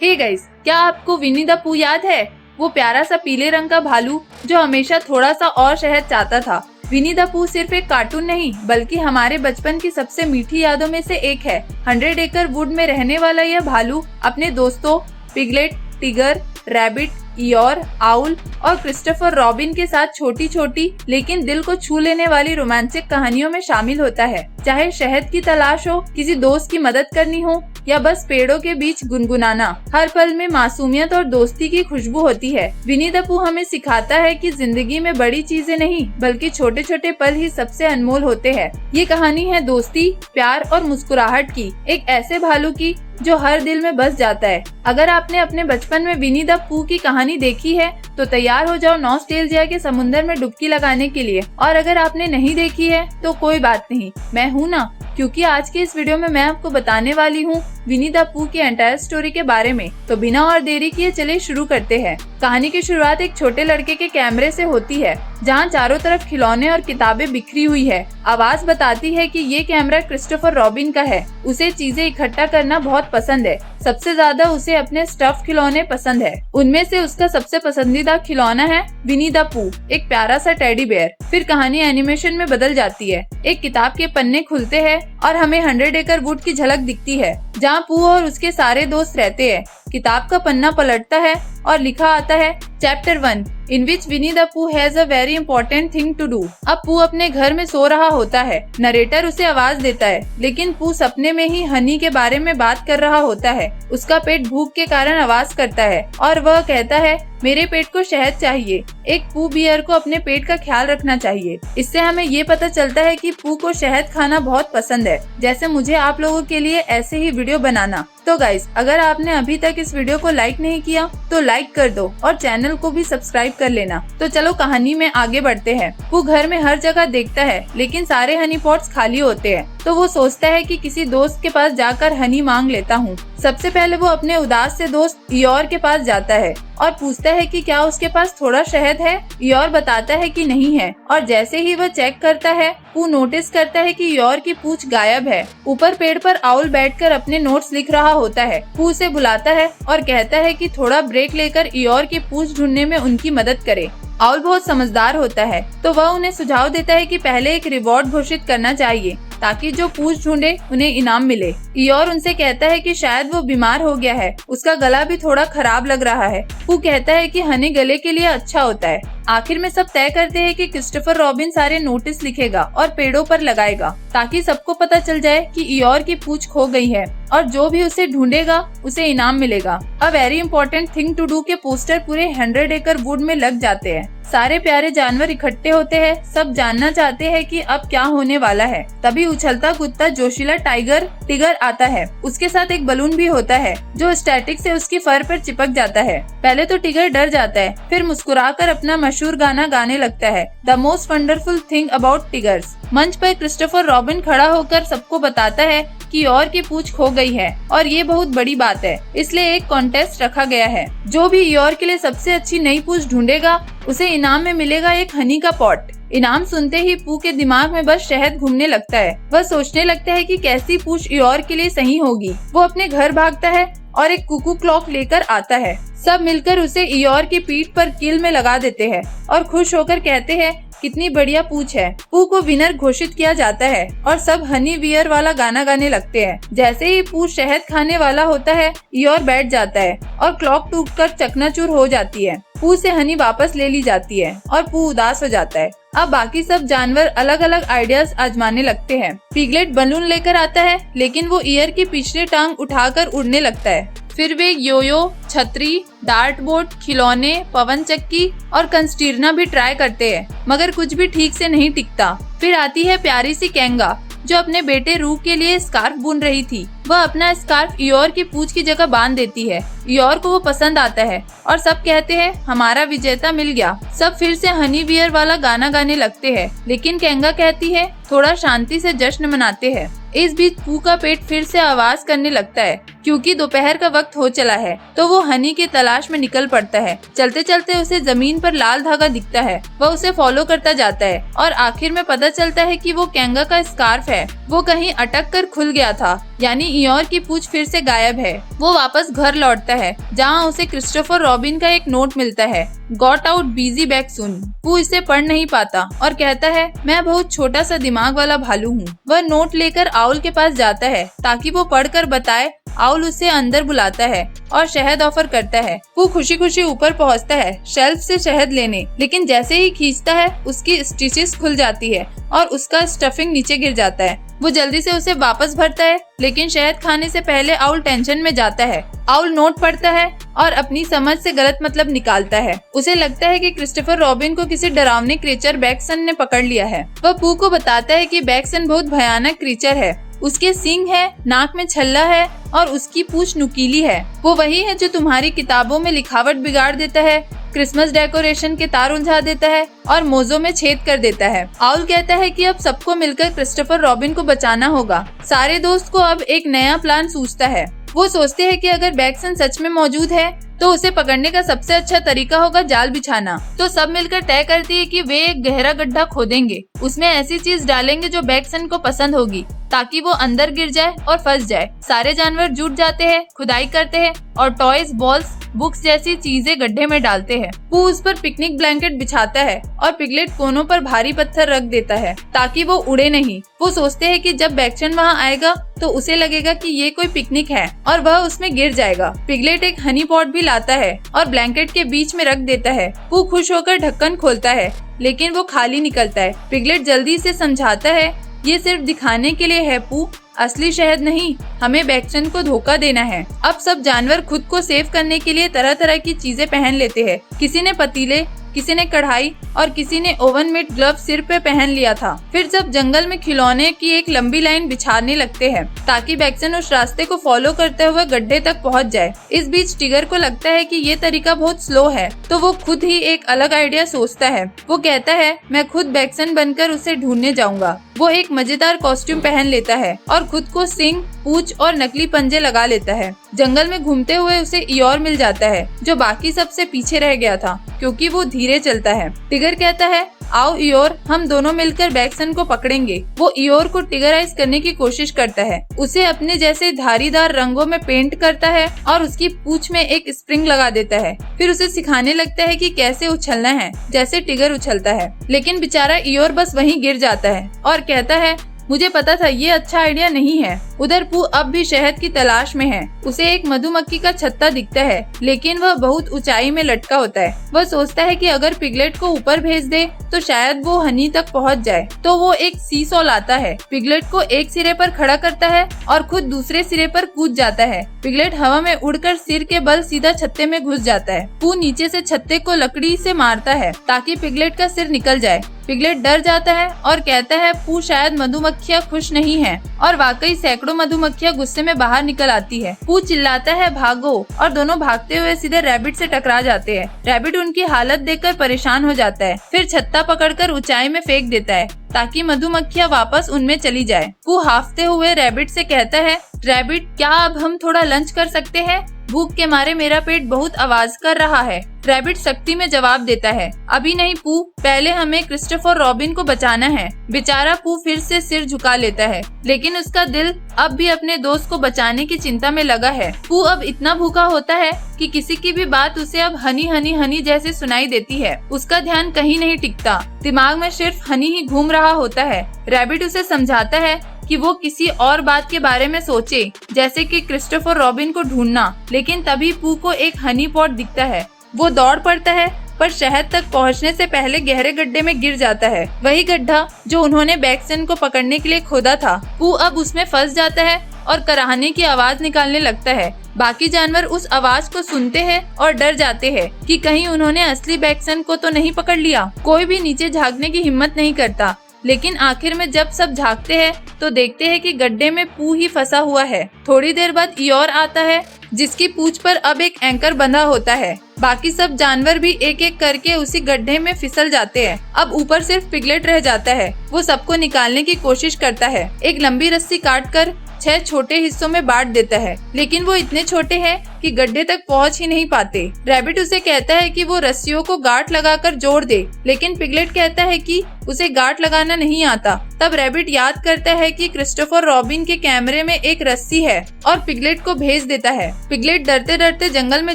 Hey guys, क्या आपको विनी the पू याद है? वो प्यारा सा पीले रंग का भालू जो हमेशा थोड़ा सा और शहद चाहता था। विनी द पू सिर्फ एक कार्टून नहीं बल्कि हमारे बचपन की सबसे मीठी यादों में से एक है। 100 एकड़ वुड में रहने वाला यह भालू अपने दोस्तों पिगलेट, टिगर, रैबिट, ईयोर, आउल और क्रिस्टोफर रॉबिन के साथ छोटी छोटी लेकिन दिल को छू लेने वाली रोमांचक कहानियों में शामिल होता है। चाहे शहद की तलाश हो, किसी दोस्त की मदद करनी हो या बस पेड़ों के बीच गुनगुनाना, हर पल में मासूमियत और दोस्ती की खुशबू होती है। विनी द पू हमें सिखाता है कि जिंदगी में बड़ी चीजें नहीं बल्कि छोटे छोटे पल ही सबसे अनमोल होते हैं। ये कहानी है दोस्ती, प्यार और मुस्कुराहट की, एक ऐसे भालू की जो हर दिल में बस जाता है। अगर आपने अपने बचपन में विनी द पू की कहानी देखी है तो तैयार हो जाओ नॉस्टैल्जिया के समुंदर में डुबकी लगाने के लिए, और अगर आपने नहीं देखी है तो कोई बात नहीं, मैं हूँ ना, क्योंकि आज के इस वीडियो में मैं आपको बताने वाली हूँ विनी द पू की एंटायर स्टोरी के बारे में। तो बिना और देरी किए चलिए शुरू करते हैं। कहानी की शुरुआत एक छोटे लड़के के कैमरे से होती है जहाँ चारों तरफ खिलौने और किताबें बिखरी हुई है। आवाज बताती है कि ये कैमरा क्रिस्टोफर रॉबिन का है। उसे चीजें इकट्ठा करना बहुत पसंद है। सबसे ज्यादा उसे अपने स्टफ खिलौने पसंद है। उनमें से उसका सबसे पसंदीदा खिलौना है विनी द पू, एक प्यारा सा टेडी बेयर। फिर कहानी एनिमेशन में बदल जाती है। एक किताब के पन्ने खुलते हैं और हमें 100 एकड़ वुड की झलक दिखती है जहाँ पू और उसके सारे दोस्त रहते हैं। किताब का पन्ना पलटता है और लिखा आता है chapter 1 in which Winnie the Pooh has a very important thing to do. अब पू अपने घर में सो रहा होता है। नरेटर उसे आवाज देता है लेकिन पू सपने में ही हनी के बारे में बात कर रहा होता है। उसका पेट भूख के कारण आवाज करता है और वह कहता है मेरे पेट को शहद चाहिए। एक पू बियर को अपने पेट का ख्याल रखना चाहिए। इससे हमें ये पता चलता है कि पू को शहद खाना बहुत पसंद है, जैसे मुझे आप लोगों के लिए ऐसे ही वीडियो बनाना। तो गाइस, अगर आपने अभी तक इस वीडियो को लाइक नहीं किया तो लाइक कर दो और चैनल को भी सब्सक्राइब कर लेना। तो चलो कहानी में आगे बढ़ते हैं। पू घर में हर जगह देखता है लेकिन सारे हनी पॉट्स खाली होते हैं, तो वो सोचता है कि किसी दोस्त के पास जाकर हनी मांग लेता हूँ। सबसे पहले वो अपने उदास से दोस्त ईयोर के पास जाता है और पूछता है कि क्या उसके पास थोड़ा शहद है। ईयोर बताता है कि नहीं है, और जैसे ही वह चेक करता है पू नोटिस करता है कि ईयोर की पूंछ गायब है। ऊपर पेड़ पर आउल बैठकर अपने नोट्स लिख रहा होता है। पू उसे बुलाता है और कहता है कि थोड़ा ब्रेक लेकर ईयोर की पूंछ ढूंढने में उनकी मदद करे। आउल बहुत समझदार होता है तो वह उन्हें सुझाव देता है कि पहले एक रिवॉर्ड घोषित करना चाहिए ताकि जो पूंछ ढूंढे उन्हें इनाम मिले। ईयोर उनसे कहता है कि शायद वो बीमार हो गया है, उसका गला भी थोड़ा खराब लग रहा है। पू कहता है कि हनी गले के लिए अच्छा होता है। आखिर में सब तय करते हैं कि क्रिस्टोफर रॉबिन सारे नोटिस लिखेगा और पेड़ों पर लगाएगा ताकि सबको पता चल जाए कि ईयोर की पूंछ खो गई है और जो भी उसे ढूंढेगा उसे इनाम मिलेगा। A very important thing to do के पोस्टर पूरे 100 एकड़ वुड में लग जाते हैं। सारे प्यारे जानवर इकट्ठे होते हैं। सब जानना चाहते हैं कि अब क्या होने वाला है। तभी उछलता कूदता जोशीला टाइगर टिगर आता है। उसके साथ एक बलून भी होता है जो स्टैटिक से उसकी फर पर चिपक जाता है। पहले तो टिगर डर जाता है, फिर मुस्कुराकर अपना मशहूर गाना गाने लगता है, the most wonderful thing about Tiggers. मंच पर क्रिस्टोफर रॉबिन खड़ा होकर सबको बताता है कि ईयोर की पूंछ खो गई है और ये बहुत बड़ी बात है, इसलिए एक कॉन्टेस्ट रखा गया है। जो भी ईयोर के लिए सबसे अच्छी नई पूंछ ढूंढेगा उसे इनाम में मिलेगा एक हनी का पॉट। इनाम सुनते ही पू के दिमाग में बस शहद घूमने लगता है। वह सोचने लगता है कि कैसी पूंछ ईयोर के लिए सही होगी। वो अपने घर भागता है और एक कुकू क्लॉक लेकर आता है। सब मिलकर उसे ईयोर की पीठ पर कील में लगा देते हैं और खुश होकर कहते हैं कितनी बढ़िया पूंछ है। पू को विनर घोषित किया जाता है और सब हनी वियर वाला गाना गाने लगते हैं। जैसे ही पू शहद खाने वाला होता है ईयोर बैठ जाता है और क्लॉक टूटकर चकनाचूर हो जाती है। पू से हनी वापस ले ली जाती है और पू उदास हो जाता है। अब बाकी सब जानवर अलग अलग आइडियाज आजमाने लगते हैं। पिगलेट बलून लेकर आता है लेकिन वो ईयर की पिछली टांग उठाकर उड़ने लगता है। फिर वे योयो, छतरी, डार्ट बोर्ड, खिलौने, पवन चक्की और कंस्टीरना भी ट्राई करते हैं, मगर कुछ भी ठीक से नहीं टिकता। फिर आती है प्यारी सी कैंगा जो अपने बेटे रू के लिए स्कार्फ बुन रही थी। वह अपना स्कार्फ ईयोर की पूंछ की जगह बांध देती है। ईयोर को वो पसंद आता है और सब कहते हैं हमारा विजेता मिल गया। सब फिर से हनी वियर वाला गाना गाने लगते हैं, लेकिन कैंगा कहती है थोड़ा शांति से जश्न मनाते हैं। इस बीच पू का पेट फिर से आवाज करने लगता है। क्योंकि दोपहर का वक्त हो चला है। तो वो हनी की तलाश में निकल पड़ता है। चलते चलते उसे जमीन पर लाल धागा दिखता है। वह उसे फॉलो करता जाता है और आखिर में पता चलता है कि वो कैंगा का स्कार्फ है। वो कहीं अटक कर खुल गया था, यानी इयोर की पूंछ फिर से गायब है। वो वापस घर लौटता है जहाँ उसे क्रिस्टोफर रॉबिन का एक नोट मिलता है, got out busy back soon. वो इसे पढ़ नहीं पाता और कहता है, मैं बहुत छोटा सा दिमाग वाला भालू हूँ। वह नोट लेकर आउल के पास जाता है ताकि वो पढ़कर बताए। आउल उसे अंदर बुलाता है और शहद ऑफर करता है। वो खुशी खुशी ऊपर पहुंचता है शेल्फ से शहद लेने, लेकिन जैसे ही खींचता है उसकी स्टिचेस खुल जाती है और उसका स्टफिंग नीचे गिर जाता है। वो जल्दी से उसे वापस भरता है, लेकिन शहद खाने से पहले आउल टेंशन में जाता है। आउल नोट पढ़ता है और अपनी समझ से गलत मतलब निकालता है। उसे लगता है कि क्रिस्टोफर रॉबिन को किसी डरावने क्रीचर बैक्सन ने पकड़ लिया है। वह पू को बताता है कि बैक्सन बहुत भयानक क्रीचर है। उसके सींग है, नाक में छल्ला है और उसकी पूंछ नुकीली है। वो वही है जो तुम्हारी किताबों में लिखावट बिगाड़ देता है, क्रिसमस डेकोरेशन के तार उलझा देता है और मोज़ों में छेद कर देता है। आउल कहता है कि अब सबको मिलकर क्रिस्टोफर रॉबिन को बचाना होगा। सारे दोस्त को अब एक नया प्लान सूझता है। वो सोचते हैं कि अगर बैक्सन सच में मौजूद है तो उसे पकड़ने का सबसे अच्छा तरीका होगा जाल बिछाना। तो सब मिलकर तय करती है कि वे एक गहरा गड्ढा खोदेंगे, उसमें ऐसी चीज डालेंगे जो बैक्सन को पसंद होगी ताकि वो अंदर गिर जाए और फंस जाए। सारे जानवर जुट जाते हैं, खुदाई करते हैं और टॉयज, बॉल्स, बुक्स जैसी चीजें गड्ढे में डालते हैं। पू उस पर पिकनिक ब्लैंकेट बिछाता है और पिगलेट कोनों पर भारी पत्थर रख देता है ताकि वो उड़े नहीं। वो सोचते हैं कि जब बैक्सन वहाँ आएगा तो उसे लगेगा कि ये कोई पिकनिक है और वह उसमें गिर जाएगा। पिगलेट एक हनी पॉट भी लाता है और ब्लैंकेट के बीच में रख देता है। पू खुश होकर ढक्कन खोलता है, लेकिन वो खाली निकलता है। पिगलेट जल्दी से समझाता है, ये सिर्फ दिखाने के लिए है पू, असली शहद नहीं, हमें बैक्सन को धोखा देना है। अब सब जानवर खुद को सेव करने के लिए तरह तरह की चीजें पहन लेते हैं। किसी ने पतीले, किसी ने कढ़ाई और किसी ने ओवन मेड ग्लव सिर पे पहन लिया था। फिर सब जंगल में खिलौने की एक लंबी लाइन बिछाने लगते हैं ताकि बैक्सन उस रास्ते को फॉलो करते हुए गड्ढे तक पहुंच जाए। इस बीच टिगर को लगता है कि ये तरीका बहुत स्लो है, तो वो खुद ही एक अलग आइडिया सोचता है। वो कहता है, मैं खुद बैक्सन बनकर उसे ढूंढने जाऊंगा। वो एक मजेदार कॉस्ट्यूम पहन लेता है और खुद को सिंग, पूंछ और नकली पंजे लगा लेता है। जंगल में घूमते हुए उसे इयोर मिल जाता है, जो बाकी सबसे पीछे रह गया था क्योंकि वो धीरे चलता है। टिगर कहता है, आओ इयोर, हम दोनों मिलकर बैक्सन को पकड़ेंगे। वो इयोर को टिगराइज करने की कोशिश करता है, उसे अपने जैसे धारीदार रंगों में पेंट करता है और उसकी पूंछ में एक स्प्रिंग लगा देता है। फिर उसे सिखाने लगता है कि कैसे उछलना है, जैसे टिगर उछलता है। लेकिन बेचारा इयोर बस वहीं गिर जाता है और कहता है, मुझे पता था ये अच्छा आइडिया नहीं है। उधर पू अब भी शहद की तलाश में है। उसे एक मधुमक्खी का छत्ता दिखता है, लेकिन वह बहुत ऊंचाई में लटका होता है। वह सोचता है कि अगर पिगलेट को ऊपर भेज दे तो शायद वो हनी तक पहुंच जाए। तो वो एक सीसॉ लाता है, पिगलेट को एक सिरे पर खड़ा करता है और खुद दूसरे सिरे पर कूद जाता है। पिगलेट हवा में उड़कर सिर के बल सीधा छत्ते में घुस जाता है। पू नीचे से छत्ते को लकड़ी से मारता है ताकि पिगलेट का सिर निकल जाए। पिगलेट डर जाता है और कहता है, पू शायद मधुमक्खियाँ खुश नहीं है। और वाकई सैकड़ों मधुमक्खियाँ गुस्से में बाहर निकल आती है। पू चिल्लाता है, भागो, और दोनों भागते हुए सीधे रैबिट से टकरा जाते हैं। रैबिट उनकी हालत देखकर परेशान हो जाता है, फिर छत्ता पकड़कर ऊंचाई में फेंक देता है ताकि मधुमक्खियाँ वापस उनमें चली जाए। पू हाफते हुए रैबिट से कहता है, रैबिट, क्या अब हम थोड़ा लंच कर सकते हैं? भूख के मारे मेरा पेट बहुत आवाज कर रहा है। रैबिट सख्ती में जवाब देता है, अभी नहीं पू, पहले हमें क्रिस्टोफर रॉबिन को बचाना है। बेचारा पू फिर से सिर झुका लेता है, लेकिन उसका दिल अब भी अपने दोस्त को बचाने की चिंता में लगा है। पू अब इतना भूखा होता है कि किसी की भी बात उसे अब हनी हनी हनी जैसे सुनाई देती है। उसका ध्यान कहीं नहीं टिकता, दिमाग में सिर्फ हनी ही घूम रहा होता है। रैबिट उसे समझाता है कि वो किसी और बात के बारे में सोचे, जैसे कि क्रिस्टोफर रॉबिन को ढूंढना। लेकिन तभी पू को एक हनी पॉट दिखता है। वो दौड़ पड़ता है, पर शहद तक पहुंचने से पहले गहरे गड्ढे में गिर जाता है, वही गड्ढा जो उन्होंने बैक्सन को पकड़ने के लिए खोदा था। पू अब उसमें फंस जाता है और कराहने की आवाज निकालने लगता है। बाकी जानवर उस आवाज को सुनते हैं और डर जाते हैं कि कहीं उन्होंने असली बैक्सन को तो नहीं पकड़ लिया। कोई भी नीचे झांकने की हिम्मत नहीं करता, लेकिन आखिर में जब सब झांकते हैं तो देखते हैं कि गड्ढे में पू ही फंसा हुआ है। थोड़ी देर बाद इयोर आता है, जिसकी पूंछ पर अब एक एंकर बंधा होता है। बाकी सब जानवर भी एक एक करके उसी गड्ढे में फिसल जाते हैं। अब ऊपर सिर्फ पिगलेट रह जाता है। वो सबको निकालने की कोशिश करता है। एक लंबी रस्सी काटकर 6 छोटे हिस्सों में बांट देता है, लेकिन वो इतने छोटे हैं कि गड्ढे तक पहुंच ही नहीं पाते। रैबिट उसे कहता है कि वो रस्सियों को गांठ लगाकर जोड़ दे, लेकिन पिगलेट कहता है कि उसे गांठ लगाना नहीं आता। तब रैबिट याद करता है कि क्रिस्टोफर रॉबिन के कैमरे में एक रस्सी है और पिगलेट को भेज देता है। पिगलेट डरते डरते जंगल में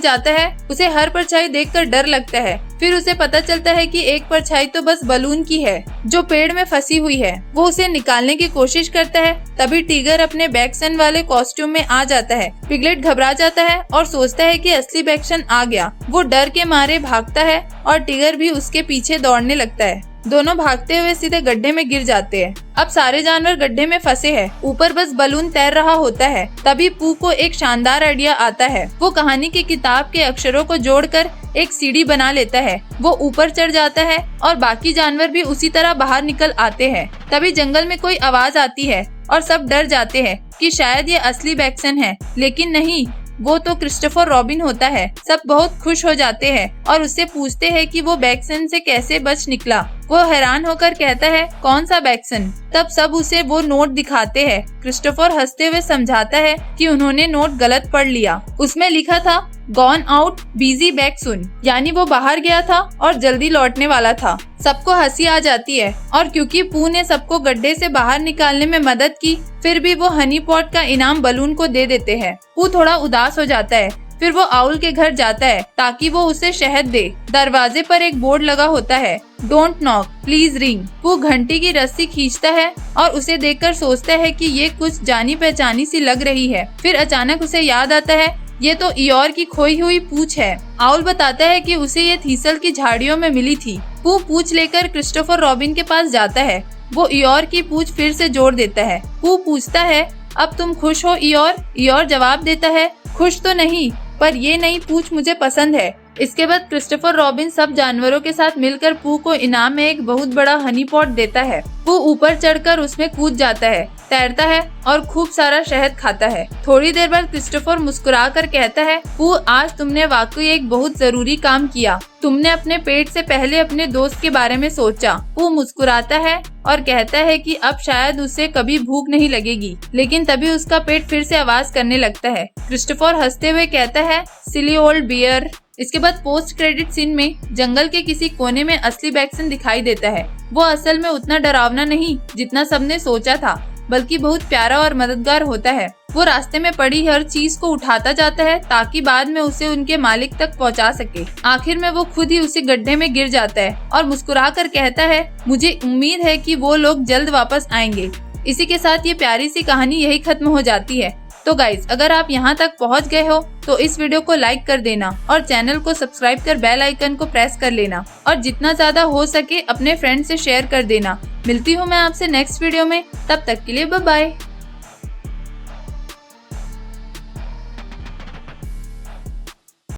जाता है। उसे हर परछाई देखकर डर लगता है। फिर उसे पता चलता है कि एक परछाई तो बस बलून की है जो पेड़ में फंसी हुई है। वो उसे निकालने की कोशिश करता है। तभी टिगर अपने बैक्सन वाले कॉस्ट्यूम में आ जाता है। पिगलेट घबरा जाता है और सोचता है कि असली बैक्सन आ गया। वो डर के मारे भागता है और टिगर भी उसके पीछे दौड़ने लगता है। दोनों भागते हुए सीधे गड्ढे में गिर जाते हैं। अब सारे जानवर गड्ढे में फंसे हैं। ऊपर बस बलून तैर रहा होता है। तभी पू को एक शानदार आइडिया आता है। वो कहानी की किताब के अक्षरों को जोड़कर एक सीढ़ी बना लेता है। वो ऊपर चढ़ जाता है और बाकी जानवर भी उसी तरह बाहर निकल आते हैं। तभी जंगल में कोई आवाज आती है और सब डर जाते हैं कि शायद ये असली बैक्सन है, लेकिन नहीं, वो तो क्रिस्टोफर रॉबिन होता है। सब बहुत खुश हो जाते हैं और उससे पूछते हैं कि वो बैक्सन से कैसे बच निकला। वो हैरान होकर कहता है, कौन सा बैक्सन? तब सब उसे वो नोट दिखाते हैं। क्रिस्टोफर हंसते हुए समझाता है कि उन्होंने नोट गलत पढ़ लिया। उसमें लिखा था गॉन आउट बिजी बैक सुन, यानी वो बाहर गया था और जल्दी लौटने वाला था। सबको हंसी आ जाती है और क्योंकि पू ने सबको गड्ढे से बाहर निकालने में मदद की, फिर भी वो हनी पॉट का इनाम बलून को दे देते हैं। पू थोड़ा उदास हो जाता है। फिर वो आउल के घर जाता है ताकि वो उसे शहद दे। दरवाजे पर एक बोर्ड लगा होता है, डोंट नॉक प्लीज रिंग। वो घंटी की रस्सी खींचता है और उसे देखकर सोचता है कि ये कुछ जानी पहचानी सी लग रही है। फिर अचानक उसे याद आता है, ये तो इयोर की खोई हुई पूंछ है। आउल बताता है कि उसे ये थीसल की झाड़ियों में मिली थी। पू पूंछ लेकर क्रिस्टोफर रॉबिन के पास जाता है। वो इयोर की पूंछ फिर से जोड़ देता है। पू पूछता है, अब तुम खुश हो इयोर? इयोर जवाब देता है, खुश तो नहीं, पर ये नई पूंछ मुझे पसंद है। इसके बाद क्रिस्टोफर रॉबिन सब जानवरों के साथ मिलकर पू को इनाम में एक बहुत बड़ा हनी पॉट देता है। पू ऊपर चढ़कर उसमें कूद जाता है, तैरता है और खूब सारा शहद खाता है। थोड़ी देर बाद क्रिस्टोफर मुस्कुराकर कहता है, पू आज तुमने वाकई एक बहुत जरूरी काम किया। तुमने अपने पेट से पहले अपने दोस्त के बारे में सोचा। पू मुस्कुराता है और कहता है कि अब शायद उसे कभी भूख नहीं लगेगी, लेकिन तभी उसका पेट फिर से आवाज करने लगता है। क्रिस्टोफर हंसते हुए कहता है, सिली ओल्ड बियर। इसके बाद पोस्ट क्रेडिट सीन में जंगल के किसी कोने में असली बैक्सन दिखाई देता है। वो असल में उतना डरावना नहीं जितना सबने सोचा था, बल्कि बहुत प्यारा और मददगार होता है। वो रास्ते में पड़ी हर चीज को उठाता जाता है ताकि बाद में उसे उनके मालिक तक पहुंचा सके। आखिर में वो खुद ही उसी गड्ढे में गिर जाता है और मुस्कुराकर कहता है, मुझे उम्मीद है कि वो लोग जल्द वापस आएंगे। इसी के साथ ये प्यारी सी कहानी यही खत्म हो जाती है। तो गाइज, अगर आप यहाँ तक पहुँच गए हो तो इस वीडियो को लाइक कर देना और चैनल को सब्सक्राइब कर बेल आइकन को प्रेस कर लेना और जितना ज्यादा हो सके अपने फ्रेंड से शेयर कर देना। मिलती हूँ मैं आपसे नेक्स्ट वीडियो में, तब तक के लिए बाय बाय।